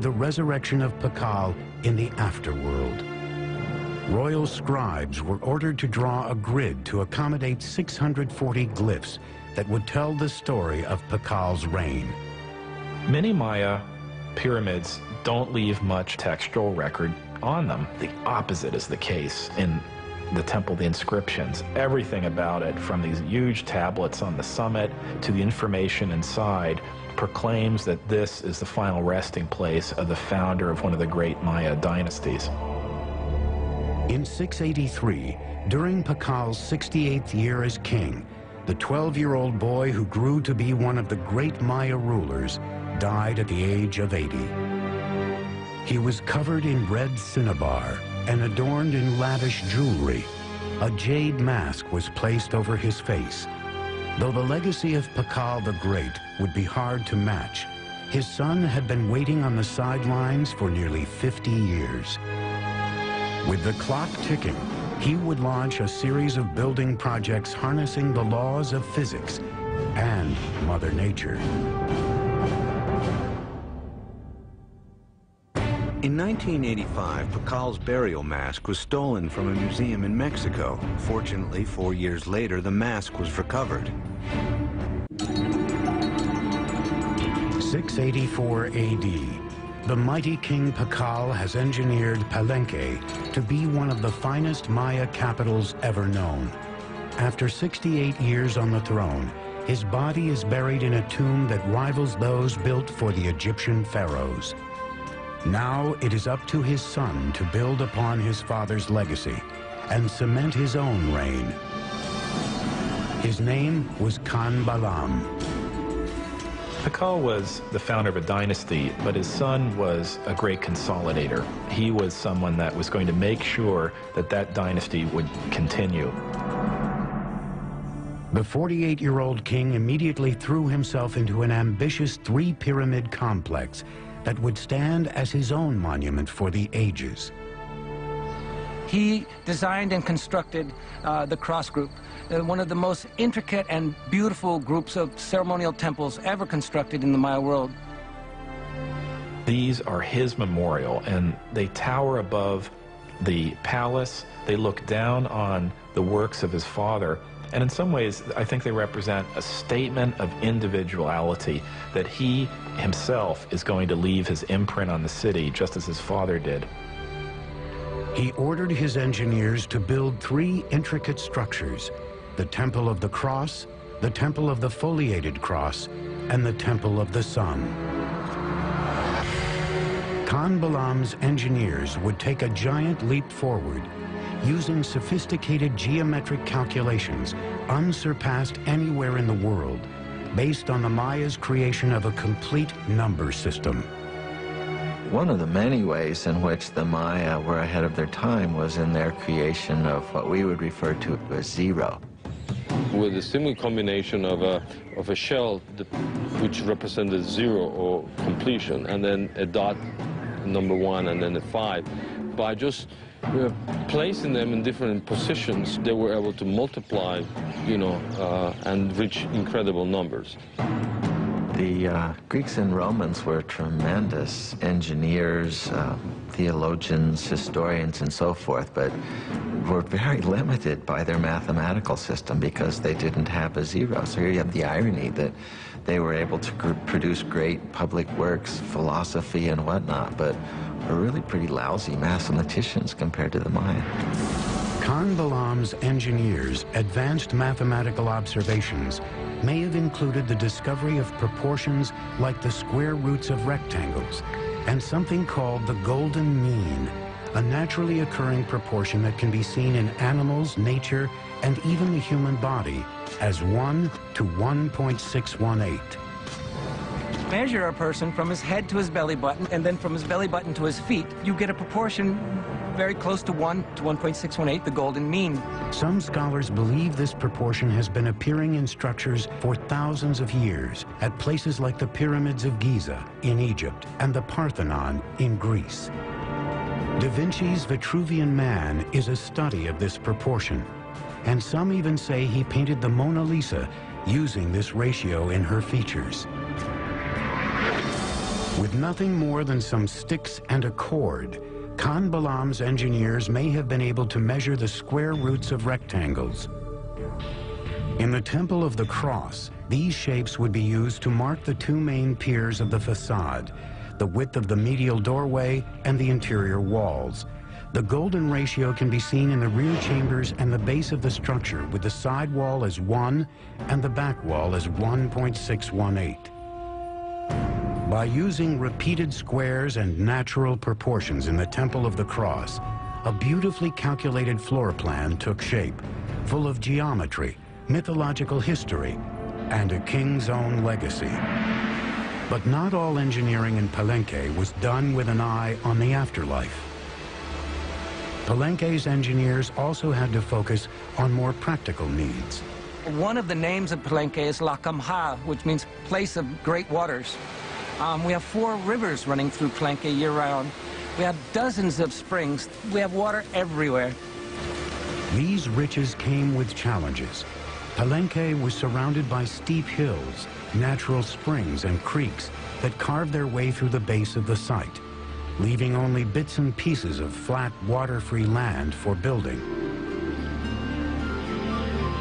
the resurrection of Pakal in the afterworld. Royal scribes were ordered to draw a grid to accommodate 640 glyphs that would tell the story of Pakal's reign. Many Maya pyramids don't leave much textual record on them. The opposite is the case in the temple, the inscriptions. Everything about it, from these huge tablets on the summit to the information inside, proclaims that this is the final resting place of the founder of one of the great Maya dynasties. In 683, during Pakal's 68th year as king, the 12-year-old boy who grew to be one of the great Maya rulers died at the age of 80. He was covered in red cinnabar and adorned in lavish jewelry. A jade mask was placed over his face. Though the legacy of Pakal the Great would be hard to match, his son had been waiting on the sidelines for nearly 50 years. With the clock ticking, he would launch a series of building projects harnessing the laws of physics and Mother Nature. In 1985, Pakal's burial mask was stolen from a museum in Mexico. Fortunately, 4 years later, the mask was recovered. 684 AD. The mighty King Pakal has engineered Palenque to be one of the finest Maya capitals ever known. After 68 years on the throne, his body is buried in a tomb that rivals those built for the Egyptian pharaohs. Now it is up to his son to build upon his father's legacy and cement his own reign. His name was Khan Balam. Pakal was the founder of a dynasty, but his son was a great consolidator. He was someone that was going to make sure that that dynasty would continue. The 48-year-old king immediately threw himself into an ambitious three-pyramid complex that would stand as his own monument for the ages. He designed and constructed the cross group, one of the most intricate and beautiful groups of ceremonial temples ever constructed in the Maya world. These are his memorial, and they tower above the palace. They look down on the works of his father, and in some ways, I think they represent a statement of individuality, that he himself is going to leave his imprint on the city, just as his father did. He ordered his engineers to build three intricate structures: the Temple of the Cross, the Temple of the Foliated Cross, and the Temple of the Sun. Khan Balam's engineers would take a giant leap forward, using sophisticated geometric calculations unsurpassed anywhere in the world, based on the Mayas' creation of a complete number system. One of the many ways in which the Maya were ahead of their time was in their creation of what we would refer to as zero. With a similar combination of a shell which represented zero or completion, and then a dot, number 1, and then a 5. By just placing them in different positions, they were able to multiply, and reach incredible numbers. The Greeks and Romans were tremendous engineers, theologians, historians, and so forth, but were very limited by their mathematical system because they didn't have a zero. So here you have the irony that they were able to produce great public works, philosophy, and whatnot, but were really pretty lousy mathematicians compared to the Maya. Khan Balam's engineers' advanced mathematical observations may have included the discovery of proportions like the square roots of rectangles and something called the golden mean, a naturally occurring proportion that can be seen in animals, nature, and even the human body as 1 to 1.618. Measure a person from his head to his belly button, and then from his belly button to his feet, you get a proportion very close to 1 to 1.618, the golden mean. Some scholars believe this proportion has been appearing in structures for thousands of years at places like the pyramids of Giza in Egypt and the Parthenon in Greece. Da Vinci's Vitruvian Man is a study of this proportion, and some even say he painted the Mona Lisa using this ratio in her features. With nothing more than some sticks and a cord, Khan Balaam's engineers may have been able to measure the square roots of rectangles. In the Temple of the Cross, these shapes would be used to mark the two main piers of the facade, the width of the medial doorway and the interior walls. The golden ratio can be seen in the rear chambers and the base of the structure, with the side wall as 1 and the back wall as 1.618. By using repeated squares and natural proportions in the Temple of the Cross, a beautifully calculated floor plan took shape, full of geometry, mythological history, and a king's own legacy. But not all engineering in Palenque was done with an eye on the afterlife. Palenque's engineers also had to focus on more practical needs. One of the names of Palenque is La Camha, which means place of great waters. We have 4 rivers running through Palenque year-round. We have dozens of springs. We have water everywhere. These riches came with challenges. Palenque was surrounded by steep hills, natural springs and creeks that carved their way through the base of the site, leaving only bits and pieces of flat, water-free land for building.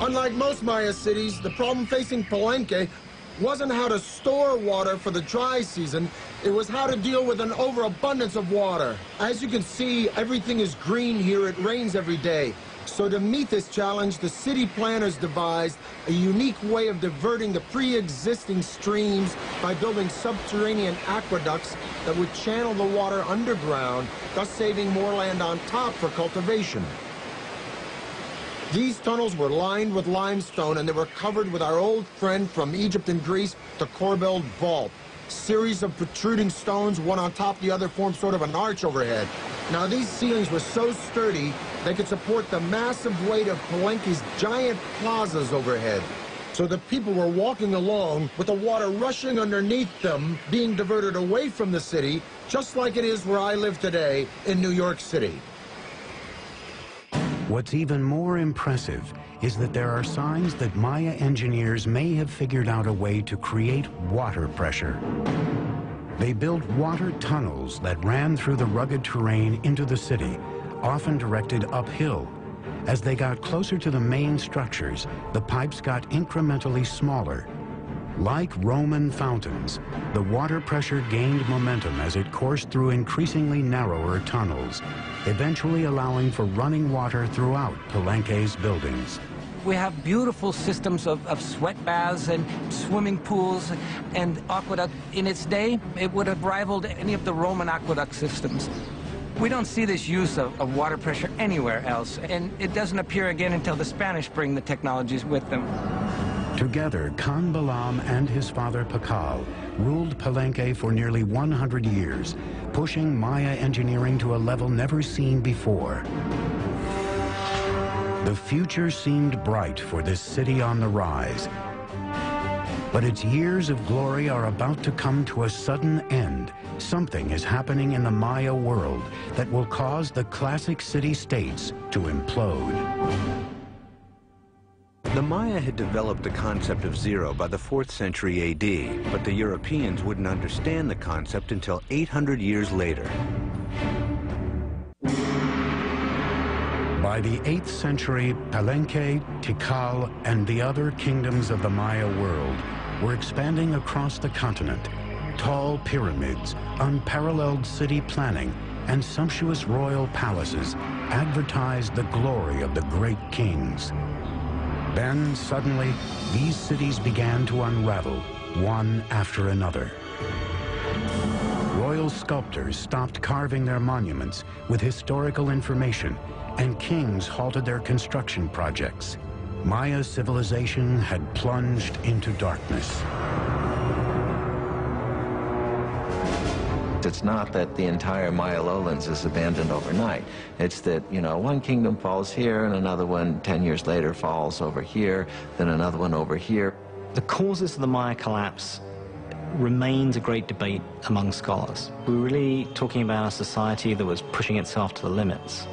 Unlike most Maya cities, the problem facing Palenque wasn't how to store water for the dry season, it was how to deal with an overabundance of water. As you can see, everything is green here, it rains every day. So to meet this challenge, the city planners devised a unique way of diverting the pre-existing streams by building subterranean aqueducts that would channel the water underground, thus saving more land on top for cultivation. These tunnels were lined with limestone and they were covered with our old friend from Egypt and Greece, the corbelled vault. Series of protruding stones, one on top of the other, formed sort of an arch overhead. Now these ceilings were so sturdy, they could support the massive weight of Palenque's giant plazas overhead. So the people were walking along with the water rushing underneath them, being diverted away from the city, just like it is where I live today in New York City. What's even more impressive is that there are signs that Maya engineers may have figured out a way to create water pressure. They built water tunnels that ran through the rugged terrain into the city, often directed uphill. As they got closer to the main structures, the pipes got incrementally smaller. Like Roman fountains, the water pressure gained momentum as it coursed through increasingly narrower tunnels, eventually allowing for running water throughout Palenque's buildings. We have beautiful systems of sweat baths and swimming pools and aqueduct. In its day, it would have rivaled any of the Roman aqueduct systems. We don't see this use of water pressure anywhere else, and it doesn't appear again until the Spanish bring the technologies with them. Together, Khan Balaam and his father Pakal ruled Palenque for nearly 100 years, pushing Maya engineering to a level never seen before. The future seemed bright for this city on the rise. But its years of glory are about to come to a sudden end. Something is happening in the Maya world that will cause the classic city-states to implode. The Maya had developed the concept of zero by the 4th century AD, but the Europeans wouldn't understand the concept until 800 years later. By the 8th century, Palenque, Tikal, and the other kingdoms of the Maya world were expanding across the continent. Tall pyramids, unparalleled city planning, and sumptuous royal palaces advertised the glory of the great kings. Then, suddenly, these cities began to unravel, one after another. Royal sculptors stopped carving their monuments with historical information, and kings halted their construction projects. Maya civilization had plunged into darkness. It's not that the entire Maya lowlands is abandoned overnight. It's that, you know, one kingdom falls here and another one 10 years later falls over here, then another one over here. The causes of the Maya collapse remains a great debate among scholars. We're really talking about a society that was pushing itself to the limits.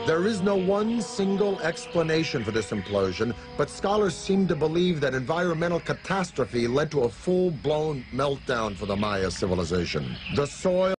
There is no one single explanation for this implosion, but scholars seem to believe that environmental catastrophe led to a full-blown meltdown for the Maya civilization. The soil